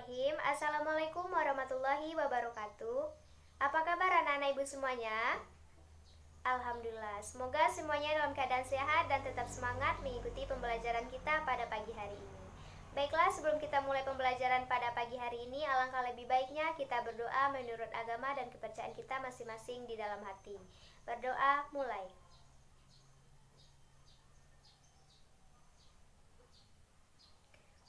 Bismillahirrahmanirrahim. Assalamualaikum warahmatullahi wabarakatuh. Apa kabar anak-anak ibu semuanya? Alhamdulillah, semoga semuanya dalam keadaan sehat dan tetap semangat mengikuti pembelajaran kita pada pagi hari ini. Baiklah, sebelum kita mulai pembelajaran pada pagi hari ini, alangkah lebih baiknya kita berdoa menurut agama dan kepercayaan kita masing-masing di dalam hati. Berdoa mulai.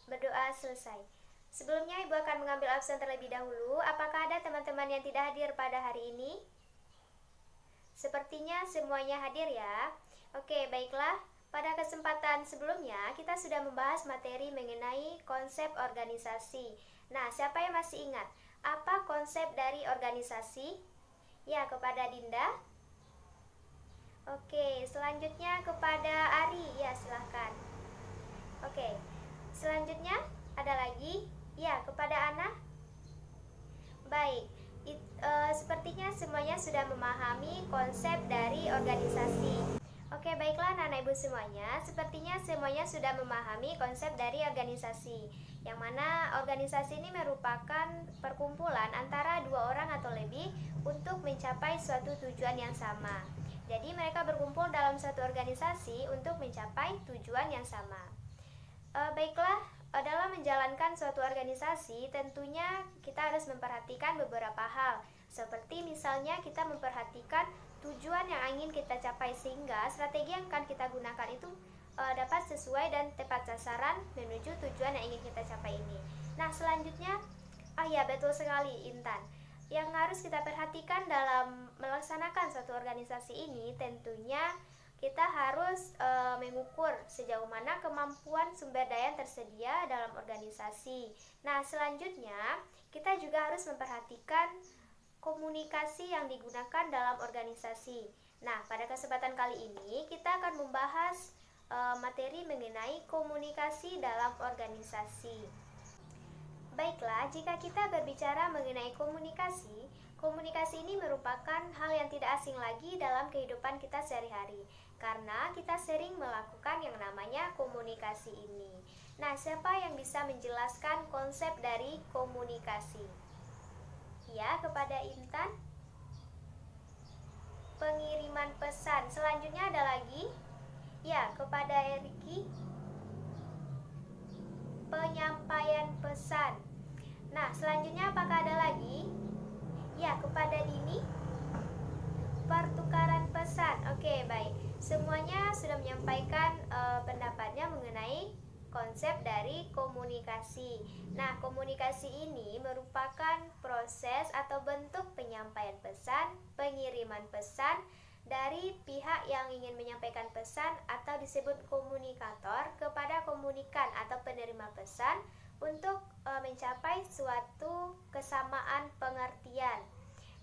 Berdoa selesai. Sebelumnya ibu akan mengambil absen terlebih dahulu. Apakah ada teman-teman yang tidak hadir pada hari ini? Sepertinya semuanya hadir ya. Oke, baiklah. Pada kesempatan sebelumnya kita sudah membahas materi mengenai konsep organisasi. Nah, siapa yang masih ingat apa konsep dari organisasi? Ya, kepada Dinda. Oke, selanjutnya kepada Ari. Ya, silahkan. Oke, selanjutnya ada lagi. Ya, kepada Ana. Baik, sepertinya semuanya sudah memahami konsep dari organisasi. Oke, baiklah anak-anak ibu semuanya. Sepertinya semuanya sudah memahami konsep dari organisasi, yang mana organisasi ini merupakan perkumpulan antara dua orang atau lebih untuk mencapai suatu tujuan yang sama. Jadi mereka berkumpul dalam suatu organisasi untuk mencapai tujuan yang sama. Baiklah, dalam menjalankan suatu organisasi tentunya kita harus memperhatikan beberapa hal, seperti misalnya kita memperhatikan tujuan yang ingin kita capai sehingga strategi yang akan kita gunakan itu dapat sesuai dan tepat sasaran menuju tujuan yang ingin kita capai ini. Nah, selanjutnya, ya betul sekali Intan, yang harus kita perhatikan dalam melaksanakan suatu organisasi ini tentunya kita harus mengukur sejauh mana kemampuan sumber daya yang tersedia dalam organisasi. Nah, selanjutnya kita juga harus memperhatikan komunikasi yang digunakan dalam organisasi. Nah, pada kesempatan kali ini kita akan membahas materi mengenai komunikasi dalam organisasi. Baiklah, jika kita berbicara mengenai komunikasi, komunikasi ini merupakan hal yang tidak asing lagi dalam kehidupan kita sehari-hari, karena kita sering melakukan yang namanya komunikasi ini. Nah, siapa yang bisa menjelaskan konsep dari komunikasi? Ya, kepada Intan. Pengiriman pesan. Selanjutnya ada lagi? Ya, kepada Eriki. Penyampaian pesan. Nah, selanjutnya apakah ada lagi? Ya, kepada Dini. Pertukaran pesan. Oke, baik. Semuanya sudah menyampaikan pendapatnya mengenai konsep dari komunikasi. Nah, komunikasi ini merupakan proses atau bentuk penyampaian pesan, pengiriman pesan dari pihak yang ingin menyampaikan pesan atau disebut komunikator kepada komunikan atau penerima pesan untuk mencapai suatu kesamaan pengertian.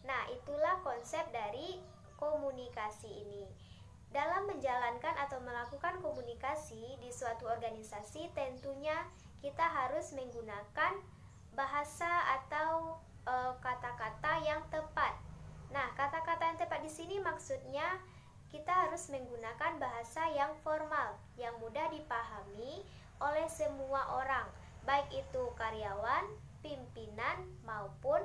Nah, itulah konsep dari komunikasi ini. Dalam menjalankan atau melakukan komunikasi di suatu organisasi, tentunya kita harus menggunakan bahasa atau kata-kata yang tepat. Nah, kata-kata yang tepat di sini maksudnya kita harus menggunakan bahasa yang formal, yang mudah dipahami oleh semua orang, baik itu karyawan, pimpinan, maupun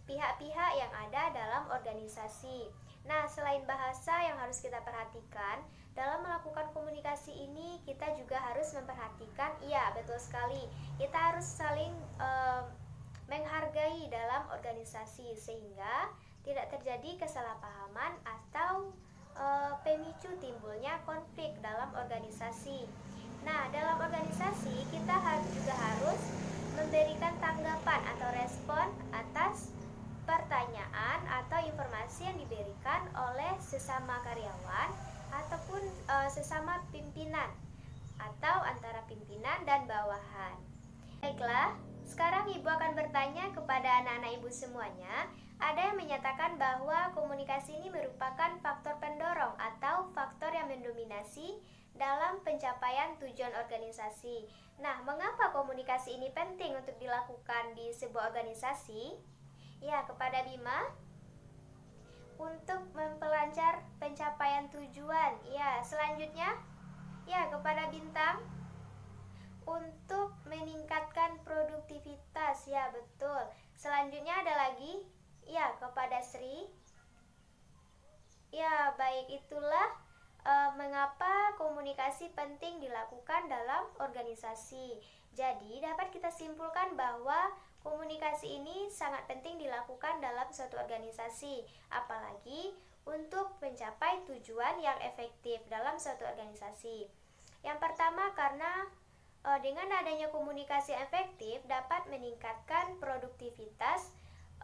pihak-pihak yang ada dalam organisasi. Nah, selain bahasa yang harus kita perhatikan, dalam melakukan komunikasi ini kita juga harus memperhatikan, iya betul sekali, kita harus saling menghargai dalam organisasi sehingga tidak terjadi kesalahpahaman atau pemicu timbulnya konflik dalam organisasi. Nah, dalam organisasi kita juga harus memberikan tanggapan atau respon atas pertanyaan atau informasi yang diberikan oleh sesama karyawan ataupun sesama pimpinan atau antara pimpinan dan bawahan. Baiklah, sekarang ibu akan bertanya kepada anak-anak ibu semuanya. Ada yang menyatakan bahwa komunikasi ini merupakan faktor pendorong atau faktor yang mendominasi dalam pencapaian tujuan organisasi. Nah, mengapa komunikasi ini penting untuk dilakukan di sebuah organisasi? Ya, kepada Bima. Untuk memperlancar pencapaian tujuan. Ya, selanjutnya. Ya, kepada Bintang. Untuk meningkatkan produktivitas. Ya, betul. Selanjutnya ada lagi, ya, kepada Sri. Ya, baik, itulah mengapa komunikasi penting dilakukan dalam organisasi. Jadi, dapat kita simpulkan bahwa komunikasi ini sangat penting dilakukan dalam suatu organisasi, apalagi untuk mencapai tujuan yang efektif dalam suatu organisasi. Yang pertama, karena dengan adanya komunikasi efektif dapat meningkatkan produktivitas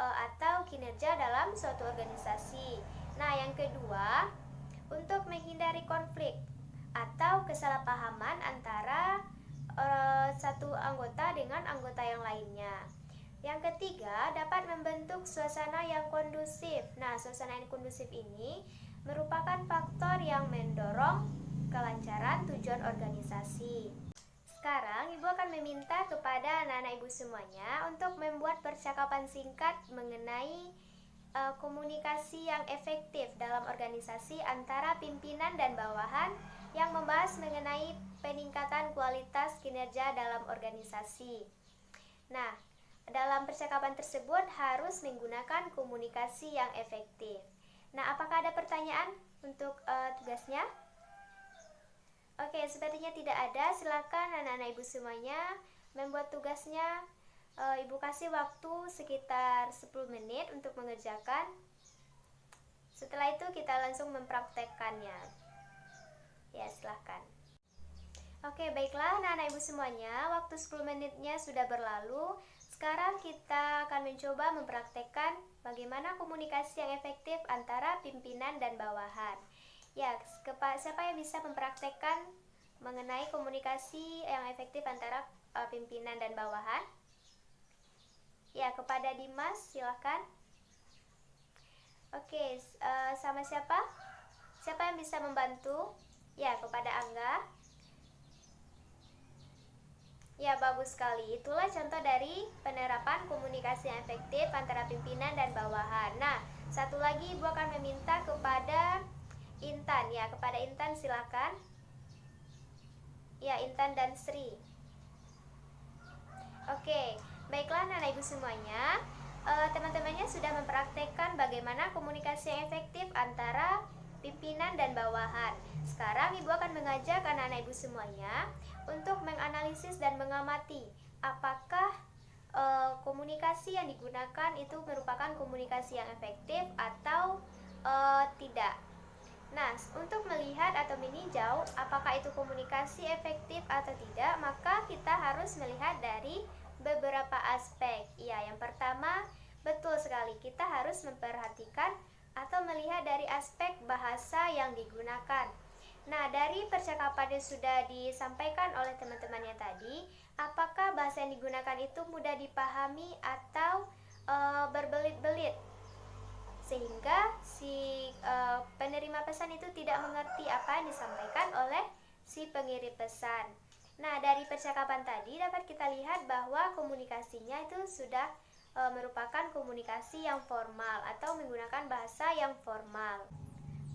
atau kinerja dalam suatu organisasi. Nah, yang kedua, untuk menghindari konflik atau kesalahpahaman antara satu anggota dengan anggota yang lainnya. Yang ketiga, dapat membentuk suasana yang kondusif. Nah, suasana yang kondusif ini merupakan faktor yang mendorong kelancaran tujuan organisasi. Sekarang, Ibu akan meminta kepada anak-anak Ibu semuanya untuk membuat percakapan singkat mengenai komunikasi yang efektif dalam organisasi antara pimpinan dan bawahan yang membahas mengenai peningkatan kualitas kinerja dalam organisasi. Nah, dalam percakapan tersebut harus menggunakan komunikasi yang efektif. Nah, apakah ada pertanyaan untuk tugasnya? Oke, sepertinya tidak ada. Silakan anak-anak Ibu semuanya membuat tugasnya. Ibu kasih waktu sekitar 10 menit untuk mengerjakan. Setelah itu kita langsung mempraktekkannya. Ya, silakan. Oke, baiklah anak-anak Ibu semuanya, waktu 10 menitnya sudah berlalu. Sekarang kita akan mencoba mempraktekkan bagaimana komunikasi yang efektif antara pimpinan dan bawahan. Ya, siapa yang bisa mempraktekkan mengenai komunikasi yang efektif antara pimpinan dan bawahan? Ya, kepada Dimas, silakan. Oke, sama siapa? Siapa yang bisa membantu? Ya, kepada Angga. Ya, bagus sekali. Itulah contoh dari penerapan komunikasi yang efektif antara pimpinan dan bawahan. Nah, satu lagi Ibu akan meminta kepada Intan. Ya, kepada Intan silakan. Ya, Intan dan Sri. Oke. Baiklah anak-anak Ibu semuanya, teman-temannya sudah mempraktekkan bagaimana komunikasi yang efektif antara pimpinan dan bawahan. Sekarang Ibu akan mengajak anak-anak Ibu semuanya untuk menganalisis dan mengamati apakah komunikasi yang digunakan itu merupakan komunikasi yang efektif atau tidak. Nah, untuk melihat atau meninjau apakah itu komunikasi efektif atau tidak, maka kita harus melihat dari beberapa aspek. Ya, yang pertama, betul sekali, kita harus memperhatikan atau melihat dari aspek bahasa yang digunakan. Nah, dari percakapan yang sudah disampaikan oleh teman-temannya tadi, apakah bahasa yang digunakan itu mudah dipahami atau berbelit-belit, sehingga si penerima pesan itu tidak mengerti apa yang disampaikan oleh si pengirim pesan. Nah, dari percakapan tadi dapat kita lihat bahwa komunikasinya itu sudah merupakan komunikasi yang formal atau menggunakan bahasa yang formal.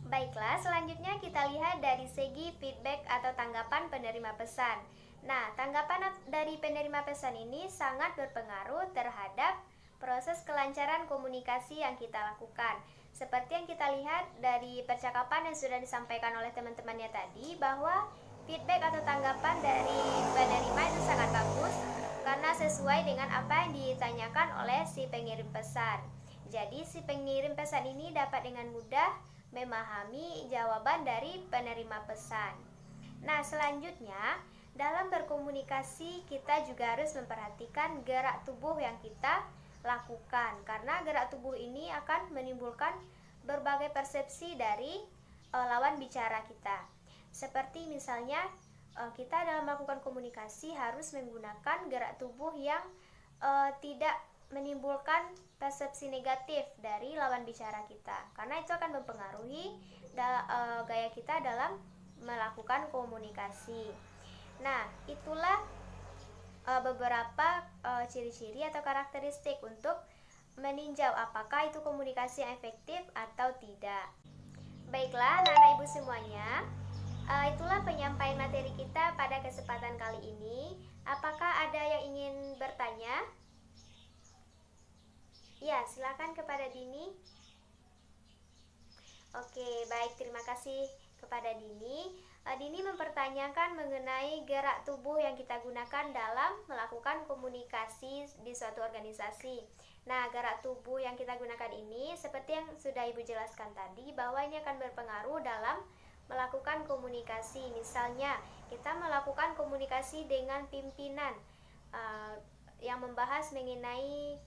Baiklah, selanjutnya kita lihat dari segi feedback atau tanggapan penerima pesan. Nah, tanggapan dari penerima pesan ini sangat berpengaruh terhadap proses kelancaran komunikasi yang kita lakukan. Seperti yang kita lihat dari percakapan yang sudah disampaikan oleh teman-temannya tadi, bahwa feedback atau tanggapan dari penerima itu sangat bagus karena sesuai dengan apa yang ditanyakan oleh si pengirim pesan. Jadi si pengirim pesan ini dapat dengan mudah memahami jawaban dari penerima pesan. Nah, selanjutnya dalam berkomunikasi kita juga harus memperhatikan gerak tubuh yang kita lakukan, karena gerak tubuh ini akan menimbulkan berbagai persepsi dari lawan bicara kita. Seperti misalnya kita dalam melakukan komunikasi harus menggunakan gerak tubuh yang tidak menimbulkan persepsi negatif dari lawan bicara kita, karena itu akan mempengaruhi gaya kita dalam melakukan komunikasi. Nah, itulah beberapa ciri-ciri atau karakteristik untuk meninjau apakah itu komunikasi yang efektif atau tidak. Baiklah anak-anak Ibu semuanya, itulah penyampaian materi kita pada kesempatan kali ini. Apakah ada yang ingin bertanya? Ya, silakan kepada Dini. Oke, baik, terima kasih kepada Dini. Dini mempertanyakan mengenai gerak tubuh yang kita gunakan dalam melakukan komunikasi di suatu organisasi. Nah, gerak tubuh yang kita gunakan ini seperti yang sudah Ibu jelaskan tadi, bahwa ini akan berpengaruh dalam melakukan komunikasi. Misalnya, kita melakukan komunikasi dengan pimpinan yang membahas mengenai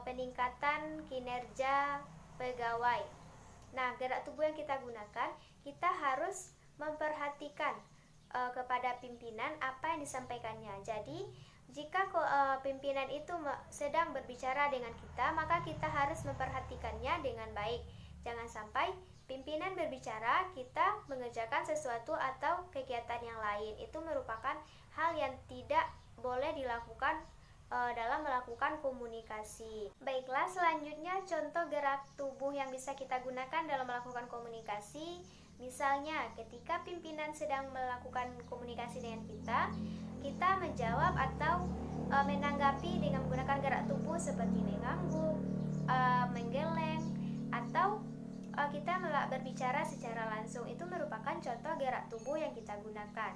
peningkatan kinerja pegawai. Nah, gerak tubuh yang kita gunakan, kita harus memperhatikan kepada pimpinan apa yang disampaikannya. Jadi, jika pimpinan itu sedang berbicara dengan kita, maka kita harus memperhatikannya dengan baik. Jangan sampai pimpinan berbicara, kita mengerjakan sesuatu atau kegiatan yang lain. Itu merupakan hal yang tidak boleh dilakukan dalam melakukan komunikasi. Baiklah, selanjutnya contoh gerak tubuh yang bisa kita gunakan dalam melakukan komunikasi. Misalnya, ketika pimpinan sedang melakukan komunikasi dengan kita menjawab atau menanggapi dengan menggunakan gerak tubuh seperti mengangguk, menggeleng, atau kita berbicara secara langsung. Itu merupakan contoh gerak tubuh yang kita gunakan.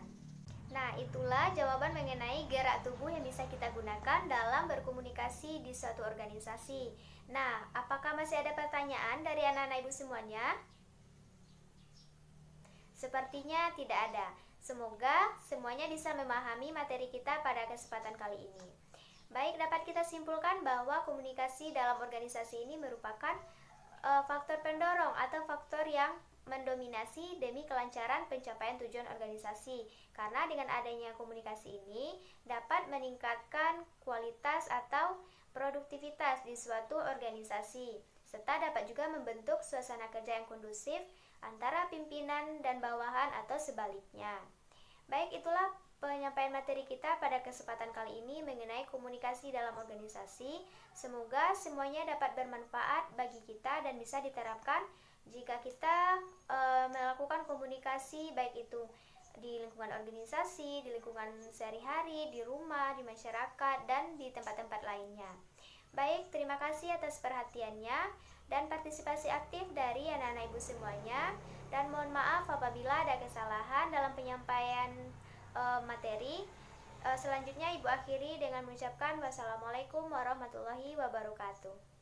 Nah, itulah jawaban mengenai gerak tubuh yang bisa kita gunakan dalam berkomunikasi di suatu organisasi. Nah, apakah masih ada pertanyaan dari anak-anak Ibu semuanya? Sepertinya tidak ada. Semoga semuanya bisa memahami materi kita pada kesempatan kali ini. Baik, dapat kita simpulkan bahwa komunikasi dalam organisasi ini merupakan faktor pendorong atau faktor yang mendominasi demi kelancaran pencapaian tujuan organisasi. Karena dengan adanya komunikasi ini dapat meningkatkan kualitas atau produktivitas di suatu organisasi, serta dapat juga membentuk suasana kerja yang kondusif antara pimpinan dan bawahan atau sebaliknya. Baik, itulah penyampaian materi kita pada kesempatan kali ini mengenai komunikasi dalam organisasi. Semoga semuanya dapat bermanfaat bagi kita dan bisa diterapkan jika kita melakukan komunikasi, baik itu di lingkungan organisasi, di lingkungan sehari-hari, di rumah, di masyarakat, dan di tempat-tempat lainnya. Baik, terima kasih atas perhatiannya dan partisipasi aktif dari anak-anak Ibu semuanya. Dan mohon maaf apabila ada kesalahan dalam penyampaian materi. Selanjutnya Ibu akhiri dengan mengucapkan wassalamualaikum warahmatullahi wabarakatuh.